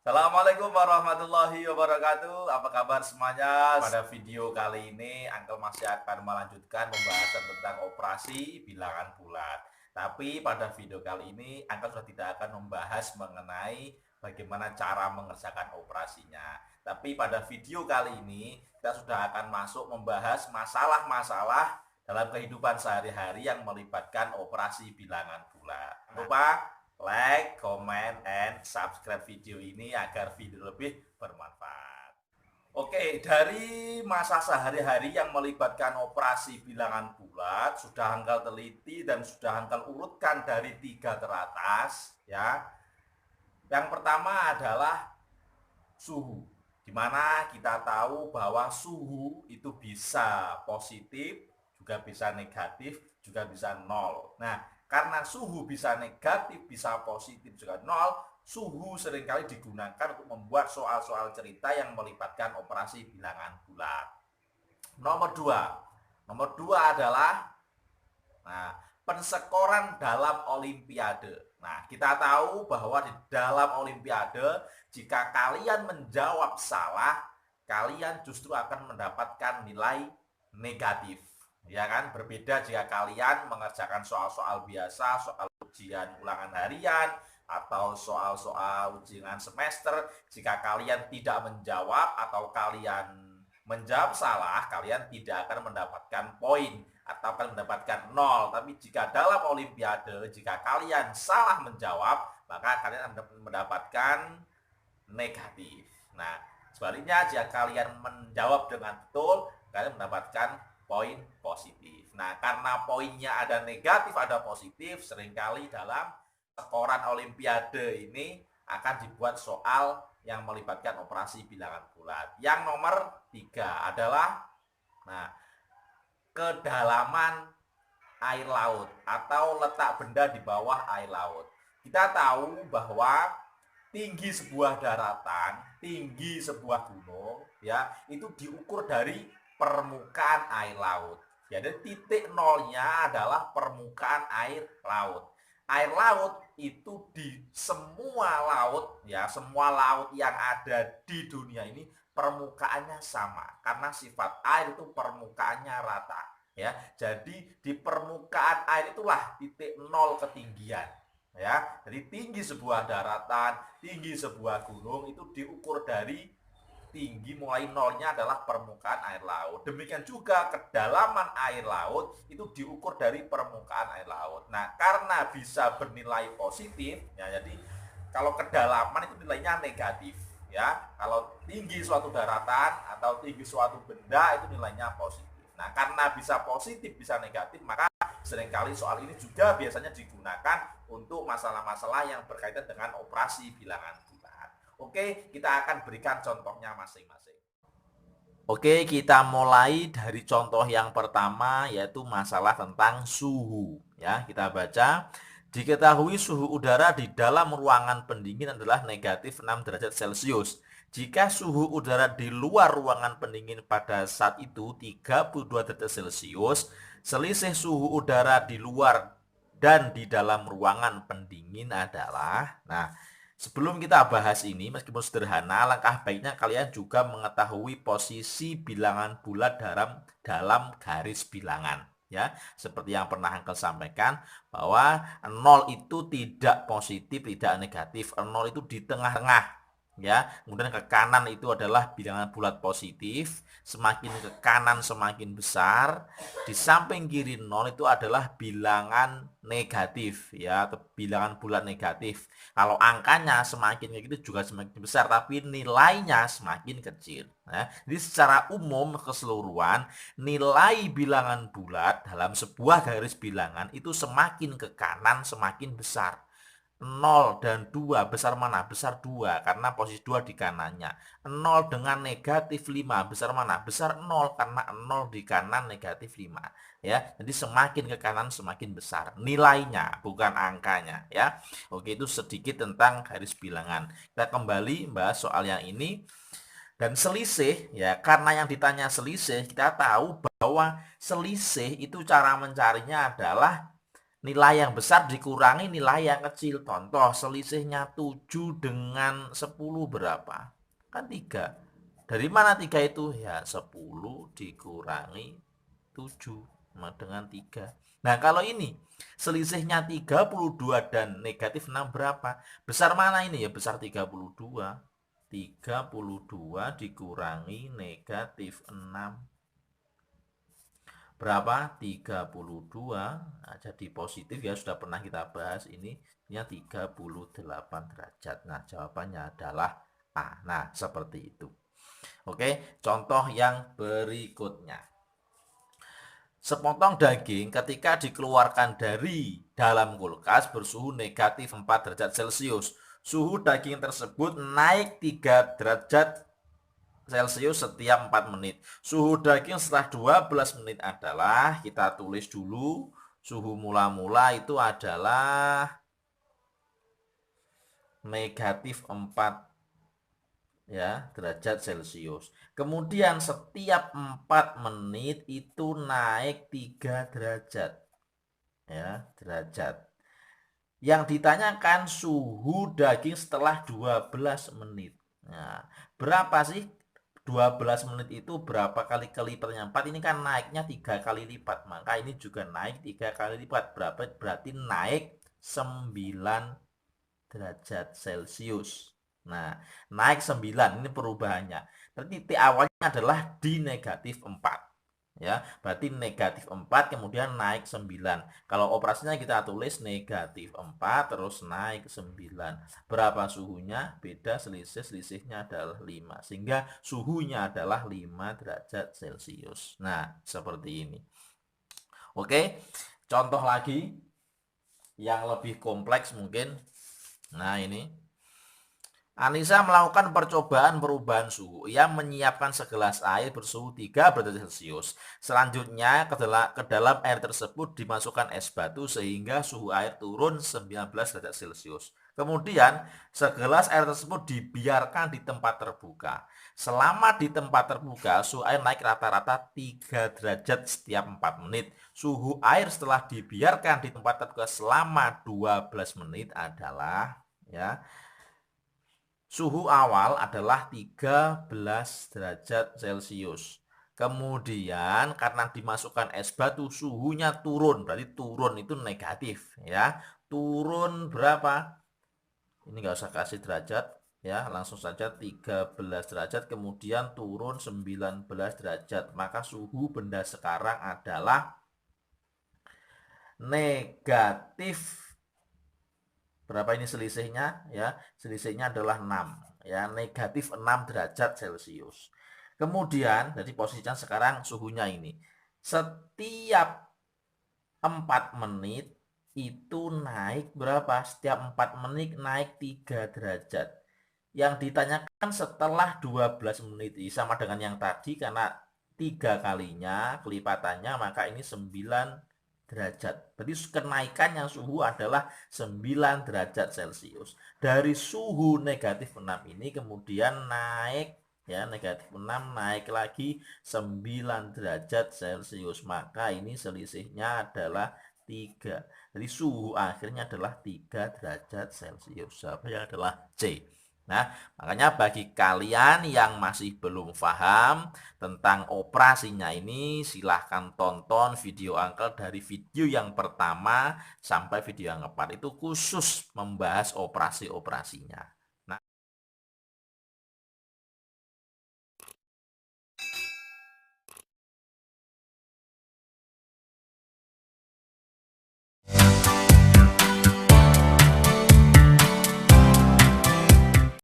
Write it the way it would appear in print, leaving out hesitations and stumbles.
Assalamualaikum warahmatullahi wabarakatuh. Apa kabar semuanya? Pada video kali ini, Uncle masih akan melanjutkan pembahasan tentang operasi bilangan bulat. Tapi pada video kali ini, Uncle sudah tidak akan membahas mengenai bagaimana cara mengerjakan operasinya. Tapi pada video kali ini, kita sudah akan masuk membahas masalah-masalah dalam kehidupan sehari-hari yang melibatkan operasi bilangan bulat. Jangan lupa like, comment, and subscribe video ini agar video lebih bermanfaat. Oke, dari masa sehari-hari yang melibatkan operasi bilangan bulat, sudah Uncle teliti dan sudah Uncle urutkan dari 3 teratas, ya. Yang pertama adalah suhu, di mana kita tahu bahwa suhu itu bisa positif, juga bisa negatif, juga bisa nol. Nah, karena suhu bisa negatif, bisa positif, juga nol, suhu seringkali digunakan untuk membuat soal-soal cerita yang melibatkan operasi bilangan bulat. Nomor 2 adalah pensekoran dalam olimpiade. Nah, kita tahu bahwa di dalam olimpiade, jika kalian menjawab salah, kalian justru akan mendapatkan nilai negatif. Ya kan, berbeda jika kalian mengerjakan soal-soal biasa, soal ujian ulangan harian, atau soal-soal ujian semester. Jika kalian tidak menjawab atau kalian menjawab salah, kalian tidak akan mendapatkan poin atau akan mendapatkan nol. Tapi jika dalam olimpiade, jika kalian salah menjawab, maka kalian akan mendapatkan negatif. Nah, sebaliknya jika kalian menjawab dengan betul, kalian mendapatkan poin positif. Nah, karena poinnya ada negatif, ada positif, seringkali dalam scorean olimpiade ini akan dibuat soal yang melibatkan operasi bilangan bulat. Yang nomor 3 adalah kedalaman air laut atau letak benda di bawah air laut. Kita tahu bahwa tinggi sebuah daratan, tinggi sebuah gunung, ya, itu diukur dari permukaan air laut. Jadi titik nolnya adalah permukaan air laut. Air laut itu di semua laut, ya, semua laut yang ada di dunia ini permukaannya sama, karena sifat air itu permukaannya rata, ya. Jadi di permukaan air itulah titik nol ketinggian, ya. Jadi tinggi sebuah daratan, tinggi sebuah gunung itu diukur dari tinggi mulai nolnya adalah permukaan air laut. Demikian juga kedalaman air laut itu diukur dari permukaan air laut. Nah, karena bisa bernilai positif, ya, jadi kalau kedalaman itu nilainya negatif, ya. Kalau tinggi suatu daratan atau tinggi suatu benda itu nilainya positif. Nah, karena bisa positif, bisa negatif, maka seringkali soal ini juga biasanya digunakan untuk masalah-masalah yang berkaitan dengan operasi bilangan bulat. Oke, kita akan berikan contohnya masing-masing. Oke, kita mulai dari contoh yang pertama, yaitu masalah tentang suhu. Ya, kita baca. Diketahui suhu udara di dalam ruangan pendingin adalah negatif 6 derajat Celcius. Jika suhu udara di luar ruangan pendingin pada saat itu 32 derajat Celcius, selisih suhu udara di luar dan di dalam ruangan pendingin adalah, sebelum kita bahas ini, meskipun sederhana, langkah baiknya kalian juga mengetahui posisi bilangan bulat dalam garis bilangan. Ya, seperti yang pernah Uncle sampaikan, bahwa 0 itu tidak positif, tidak negatif. 0 itu di tengah-tengah. Ya, kemudian ke kanan itu adalah bilangan bulat positif, semakin ke kanan semakin besar. Di samping kiri 0 itu adalah bilangan negatif, ya, atau bilangan bulat negatif. Kalau angkanya semakin kayak gitu juga semakin besar, tapi nilainya semakin kecil. Nah, jadi secara umum keseluruhan nilai bilangan bulat dalam sebuah garis bilangan itu semakin ke kanan semakin besar. 0 dan 2 besar mana? Besar 2 karena posisi 2 di kanannya. 0 dengan negatif 5 besar mana? Besar 0 karena 0 di kanan negatif 5. Ya, jadi semakin ke kanan semakin besar nilainya, bukan angkanya, ya. Oke, itu sedikit tentang garis bilangan. Kita kembali bahas soal yang ini. Dan selisih, ya, karena yang ditanya selisih, kita tahu bahwa selisih itu cara mencarinya adalah nilai yang besar dikurangi nilai yang kecil. Contoh, selisihnya 7 dengan 10 berapa? Kan 3. Dari mana 3 itu? Ya, 10 dikurangi 7 dengan 3. Nah, kalau ini selisihnya 32 dan negatif 6 berapa? Besar mana ini? Ya, besar 32. 32 dikurangi negatif 6. Berapa? 32. Nah, jadi positif ya, sudah pernah kita bahas ini. Ini 38 derajat. Nah, jawabannya adalah A. Nah, seperti itu. Oke, contoh yang berikutnya. Sepotong daging ketika dikeluarkan dari dalam kulkas bersuhu negatif 4 derajat Celcius. Suhu daging tersebut naik 3 derajat Celcius setiap 4 menit. Suhu daging setelah 12 menit adalah, kita tulis dulu, suhu mula-mula itu adalah negatif 4 ya, derajat Celcius. Kemudian setiap 4 menit itu naik 3 derajat. Ya, derajat. Yang ditanyakan suhu daging setelah 12 menit. Nah, berapa sih 12 menit itu berapa kali kelipatnya? 4 ini kan naiknya 3 kali lipat. Maka ini juga naik 3 kali lipat. Berapa? Berarti naik 9 derajat Celcius. Nah, naik 9 ini perubahannya. Berarti titik awalnya adalah di negatif 4. Ya, berarti negatif 4 kemudian naik 9. Kalau operasinya kita tulis negatif 4 terus naik 9. Berapa suhunya? Beda, selisihnya adalah 5. Sehingga suhunya adalah 5 derajat Celcius. Nah, seperti ini. Oke, contoh lagi yang lebih kompleks mungkin. Nah, ini Anissa melakukan percobaan perubahan suhu. Ia menyiapkan segelas air bersuhu 3 derajat Celcius. Selanjutnya ke dalam air tersebut dimasukkan es batu sehingga suhu air turun 19 derajat Celcius. Kemudian segelas air tersebut dibiarkan di tempat terbuka. Selama di tempat terbuka, suhu air naik rata-rata 3 derajat setiap 4 menit. Suhu air setelah dibiarkan di tempat terbuka selama 12 menit adalah, ya, suhu awal adalah 13 derajat Celcius. Kemudian karena dimasukkan es batu suhunya turun, berarti turun itu negatif ya. Turun berapa? Ini nggak usah kasih derajat ya, langsung saja 13 derajat kemudian turun 19 derajat. Maka suhu benda sekarang adalah negatif, berapa ini selisihnya ya? Selisihnya adalah 6 ya, negatif 6 derajat Celcius. Kemudian jadi posisinya sekarang suhunya ini. Setiap 4 menit itu naik berapa? Setiap 4 menit naik 3 derajat. Yang ditanyakan setelah 12 menit ini sama dengan yang tadi karena 3 kalinya kelipatannya maka ini 9 derajat. Berarti kenaikannya suhu adalah 9 derajat Celcius. Dari suhu negatif 6 ini kemudian naik ya, negatif 6 naik lagi 9 derajat Celcius. Maka ini selisihnya adalah 3. Jadi suhu akhirnya adalah 3 derajat Celcius. Jawabannya adalah C. Nah, makanya bagi kalian yang masih belum paham tentang operasinya ini, silahkan tonton video Uncle dari video yang pertama sampai video yang keempat. Itu khusus membahas operasi-operasinya.